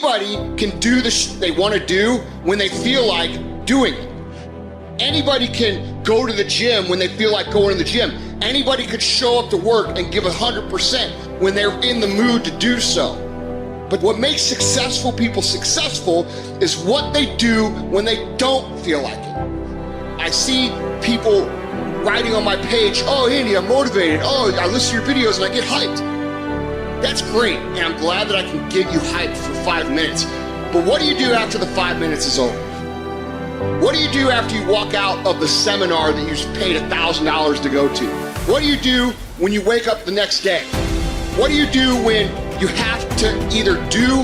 Anybody can do they want to do when they feel like doing it. Anybody can go to the gym when they feel like going to the gym. Anybody could show up to work and give 100% when they're in the mood to do so. But what makes successful people successful is what they do when they don't feel like it. I see people writing on my page, oh, Andy, I'm motivated. Oh, I listen to your videos and I get hyped. That's great, and I'm glad that I can get you hyped for 5 minutes. But what do you do after the 5 minutes is over? What do you do after you walk out of the seminar that you paid $1,000 to go to? What do you do when you wake up the next day? What do you do when you have to either do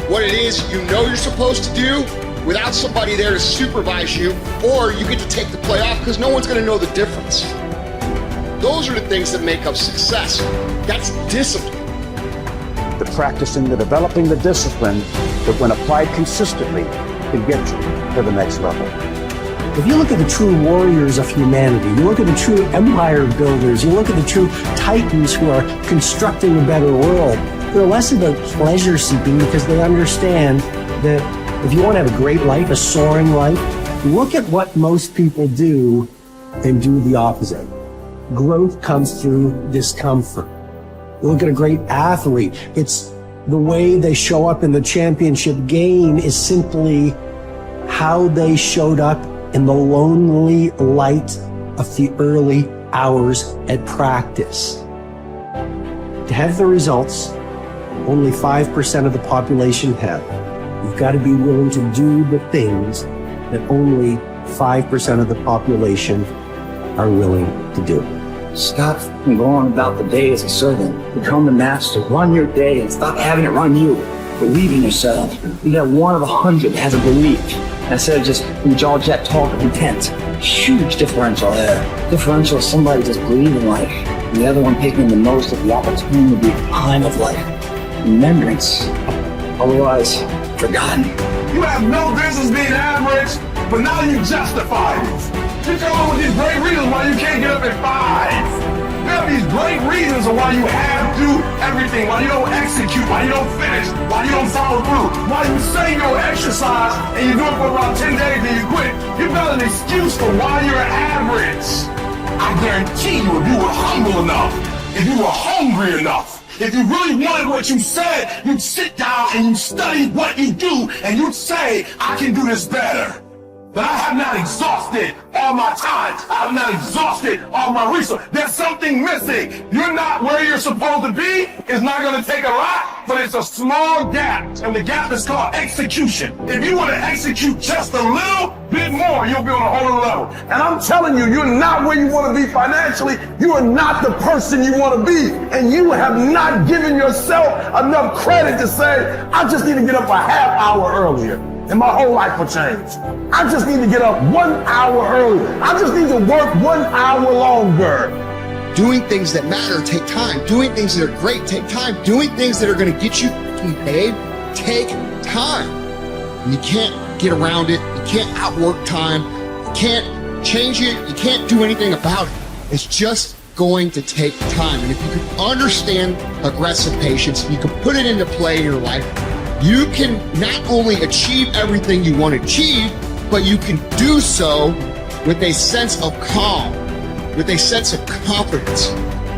what it is you know you're supposed to do without somebody there to supervise you, or you get to take the play off because no one's gonna know the difference? Those are the things that make up success. That's discipline. The practicing, the developing the discipline that when applied consistently can get you to the next level. If you look at the true warriors of humanity, you look at the true empire builders, you look at the true titans who are constructing a better world, they're less about pleasure seeking because they understand that if you want to have a great life, a soaring life, look at what most people do and do the opposite. Growth comes through discomfort. Look at a great athlete. It's the way they show up in the championship game is simply how they showed up in the lonely light of the early hours at practice. To have the results only 5% of the population have, you've got to be willing to do the things that only 5% of the population are willing to do. Stop going about the day as a servant. Become the master. Run your day and stop having it run you. Believe in yourself. You got one of 100 that has a belief instead of just jaw jet talk of intent. Huge differential there. Differential is somebody just believing life, and the other one taking the most of the opportunity time of life. Remembrance, otherwise forgotten. You have no business being average, but now you justify it. You come up with these great reasons why you can't get up at 5. You have these great reasons of why you have to do everything, why you don't execute, why you don't finish, why you don't follow through, why you say you'll exercise and you do it for about 10 days and you quit. You've got an excuse for why you're average. I guarantee you, if you were humble enough, if you were hungry enough, if you really wanted what you said, you'd sit down and you'd study what you do and you'd say, I can do this better. But I have not exhausted all my time. I have not exhausted all my resources. There's something missing. You're not where you're supposed to be. It's not going to take a lot, but it's a small gap. And the gap is called execution. If you want to execute just a little bit more, you'll be on a whole other level. And I'm telling you, you're not where you want to be financially. You are not the person you want to be. And you have not given yourself enough credit to say, I just need to get up a half hour earlier, and my whole life will change. I just need to get up 1 hour earlier. I just need to work 1 hour longer. Doing things that matter take time. Doing things that are great take time. Doing things that are going to get you paid take time. And you can't get around it. You can't outwork time. You can't change it. You can't do anything about it. It's just going to take time. And if you can understand aggressive patience, you can put it into play in your life, you can not only achieve everything you want to achieve, but you can do so with a sense of calm, with a sense of confidence,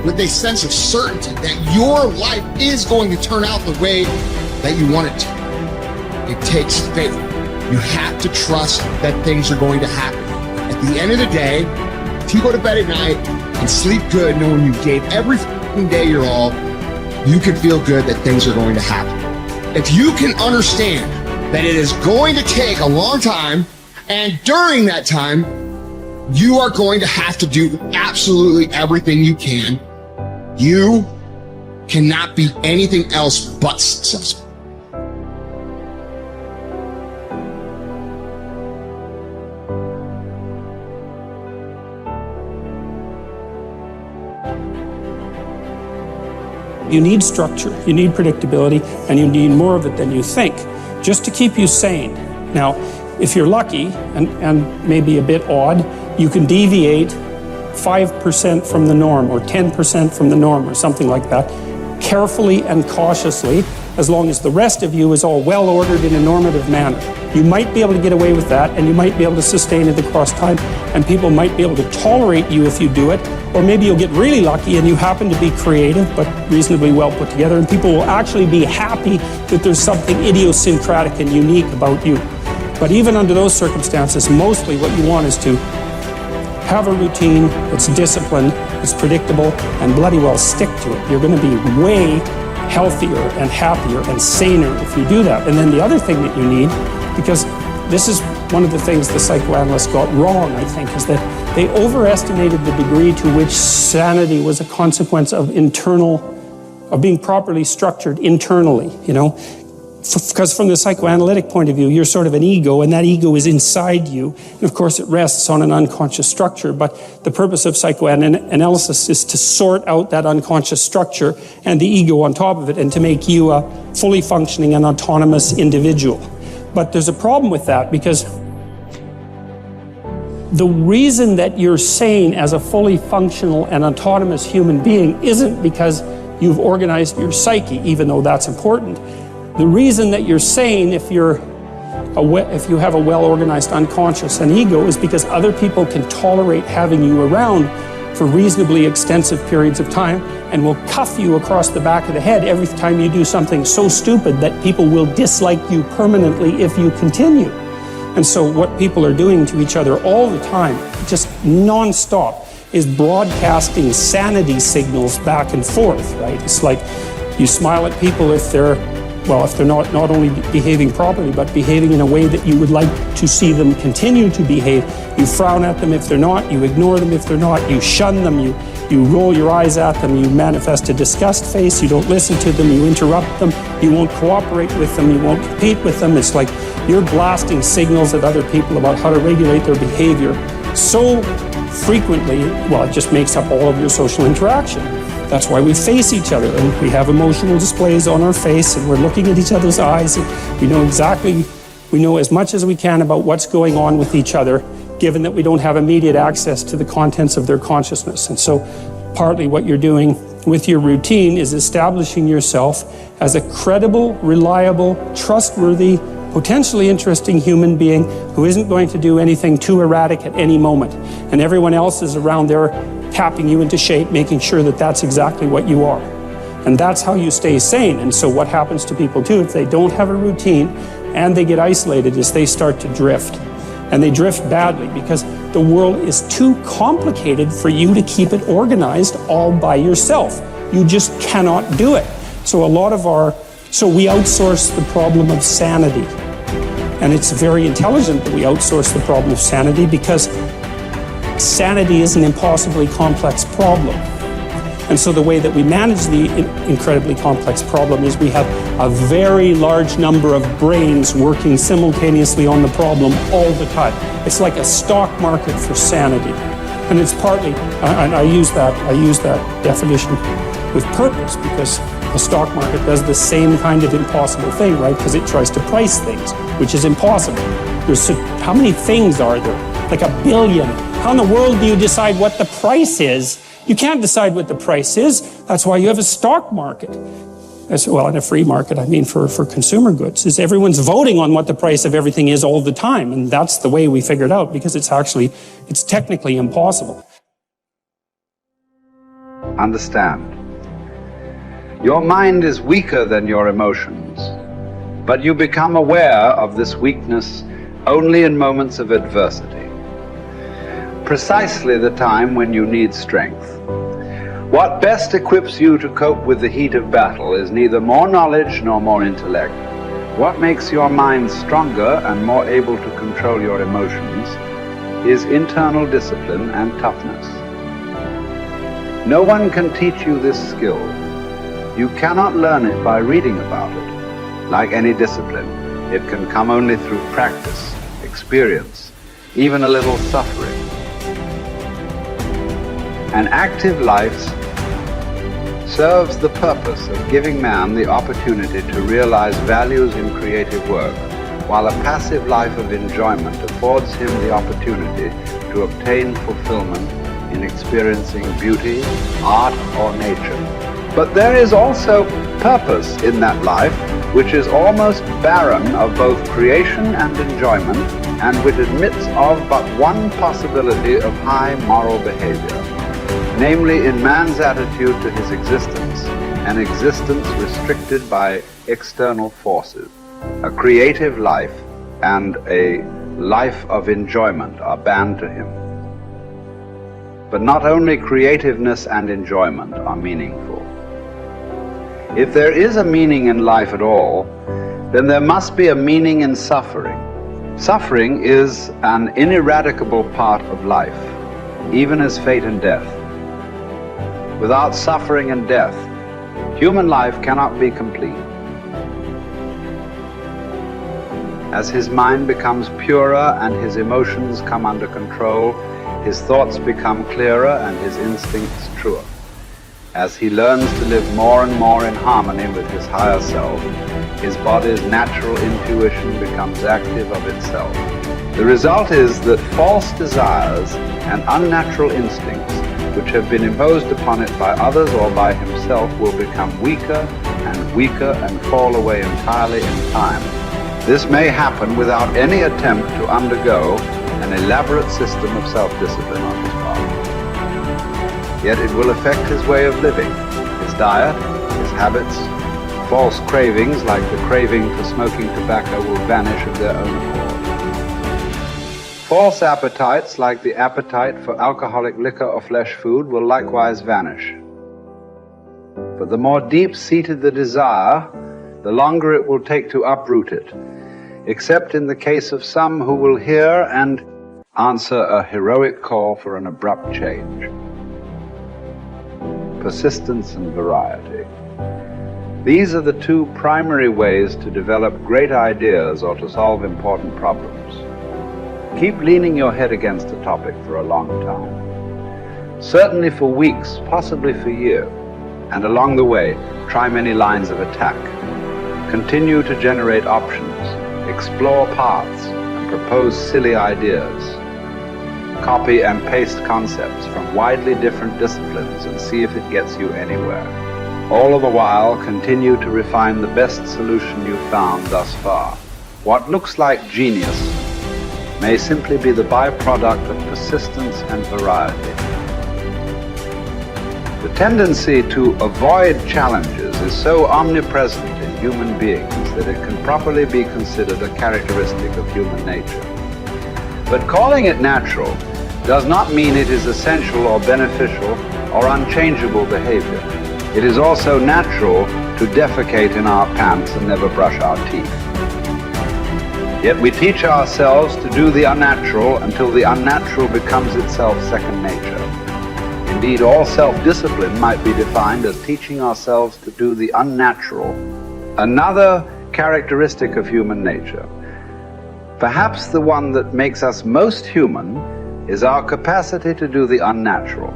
with a sense of certainty that your life is going to turn out the way that you want it to. It takes faith. You have to trust that things are going to happen. At the end of the day, if you go to bed at night and sleep good knowing you gave every day your all, you can feel good that things are going to happen. If you can understand that it is going to take a long time, and during that time, you are going to have to do absolutely everything you can, you cannot be anything else but successful. You need structure, you need predictability, and you need more of it than you think, just to keep you sane. Now, if you're lucky, and maybe a bit odd, you can deviate 5% from the norm, or 10% from the norm, or something like that, carefully and cautiously, as long as the rest of you is all well ordered in a normative manner. You might be able to get away with that, and you might be able to sustain it across time, and people might be able to tolerate you if you do it, or maybe you'll get really lucky and you happen to be creative but reasonably well put together, and people will actually be happy that there's something idiosyncratic and unique about you. But even under those circumstances, mostly what you want is to have a routine that's disciplined, that's predictable, and bloody well stick to it. You're going to be way healthier and happier and saner if you do that. And then the other thing that you need, because this is one of the things the psychoanalysts got wrong, I think, is that they overestimated the degree to which sanity was a consequence of being properly structured internally, you know. Because from the psychoanalytic point of view, you're sort of an ego, and that ego is inside you. And of course, it rests on an unconscious structure. But the purpose of psychoanalysis is to sort out that unconscious structure and the ego on top of it, and to make you a fully functioning and autonomous individual. But there's a problem with that, because the reason that you're sane as a fully functional and autonomous human being isn't because you've organized your psyche, even though that's important. The reason that you're sane if you have a well-organized unconscious and ego is because other people can tolerate having you around for reasonably extensive periods of time and will cuff you across the back of the head every time you do something so stupid that people will dislike you permanently if you continue. And so what people are doing to each other all the time, just non-stop, is broadcasting sanity signals back and forth, right? It's like you smile at people if they're not only behaving properly, but behaving in a way that you would like to see them continue to behave. You frown at them if they're not, you ignore them if they're not, you shun them, you roll your eyes at them, you manifest a disgust face, you don't listen to them, you interrupt them, you won't cooperate with them, you won't compete with them. It's like you're blasting signals at other people about how to regulate their behavior so frequently, well, it just makes up all of your social interaction. That's why we face each other, and we have emotional displays on our face, and we're looking at each other's eyes, and we know as much as we can about what's going on with each other, given that we don't have immediate access to the contents of their consciousness. And so partly what you're doing with your routine is establishing yourself as a credible, reliable, trustworthy, potentially interesting human being who isn't going to do anything too erratic at any moment. And everyone else is around there tapping you into shape, making sure that that's exactly what you are. And that's how you stay sane. And so what happens to people too, if they don't have a routine and they get isolated, is they start to drift. And they drift badly because the world is too complicated for you to keep it organized all by yourself. You just cannot do it. So we outsource the problem of sanity. And it's very intelligent that we outsource the problem of sanity, because sanity is an impossibly complex problem. And so the way that we manage the incredibly complex problem is we have a very large number of brains working simultaneously on the problem all the time. It's like a stock market for sanity. And it's partly, and I use that definition with purpose, because the stock market does the same kind of impossible thing, right? Because it tries to price things, which is impossible. How many things are there? Like 1 billion. How in the world do you decide what the price is? You can't decide what the price is. That's why you have a stock market. Well, in a free market, I mean for consumer goods, is everyone's voting on what the price of everything is all the time. And that's the way we figured out, because it's technically impossible. Understand. Your mind is weaker than your emotions, but you become aware of this weakness only in moments of adversity. Precisely the time when you need strength. What best equips you to cope with the heat of battle is neither more knowledge nor more intellect. What makes your mind stronger and more able to control your emotions is internal discipline and toughness. No one can teach you this skill. You cannot learn it by reading about it. Like any discipline, it can come only through practice, experience, even a little suffering. An active life serves the purpose of giving man the opportunity to realize values in creative work, while a passive life of enjoyment affords him the opportunity to obtain fulfillment in experiencing beauty, art, or nature. But there is also purpose in that life, which is almost barren of both creation and enjoyment, and which admits of but one possibility of high moral behavior, namely in man's attitude to his existence, an existence restricted by external forces. A creative life and a life of enjoyment are banned to him. But not only creativeness and enjoyment are meaningful. If there is a meaning in life at all, then there must be a meaning in suffering. Suffering is an ineradicable part of life, even as fate and death. Without suffering and death, human life cannot be complete. As his mind becomes purer and his emotions come under control, his thoughts become clearer and his instincts truer. As he learns to live more and more in harmony with his higher self, his body's natural intuition becomes active of itself. The result is that false desires and unnatural instincts, which have been imposed upon it by others or by himself, will become weaker and fall away entirely in time. This may happen without any attempt to undergo an elaborate system of self-discipline on his part. Yet it will affect his way of living, his diet, his habits. False cravings, like the craving for smoking tobacco, will vanish of their own accord. False appetites, like the appetite for alcoholic liquor or flesh food, will likewise vanish. But the more deep-seated the desire, the longer it will take to uproot it, except in the case of some who will hear and answer a heroic call for an abrupt change. Persistence and variety. These are the two primary ways to develop great ideas or to solve important problems. Keep leaning your head against a topic for a long time. Certainly for weeks, possibly for years. And along the way, try many lines of attack. Continue to generate options, explore paths, and propose silly ideas. Copy and paste concepts from widely different disciplines and see if it gets you anywhere. All the while, continue to refine the best solution you've found thus far. What looks like genius may simply be the byproduct of persistence and variety. The tendency to avoid challenges is so omnipresent in human beings that it can properly be considered a characteristic of human nature. But calling it natural does not mean it is essential or beneficial or unchangeable behavior. It is also natural to defecate in our pants and never brush our teeth. Yet we teach ourselves to do the unnatural until the unnatural becomes itself second nature. Indeed, all self-discipline might be defined as teaching ourselves to do the unnatural. Another characteristic of human nature, perhaps the one that makes us most human, is our capacity to do the unnatural,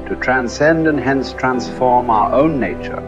to transcend and hence transform our own nature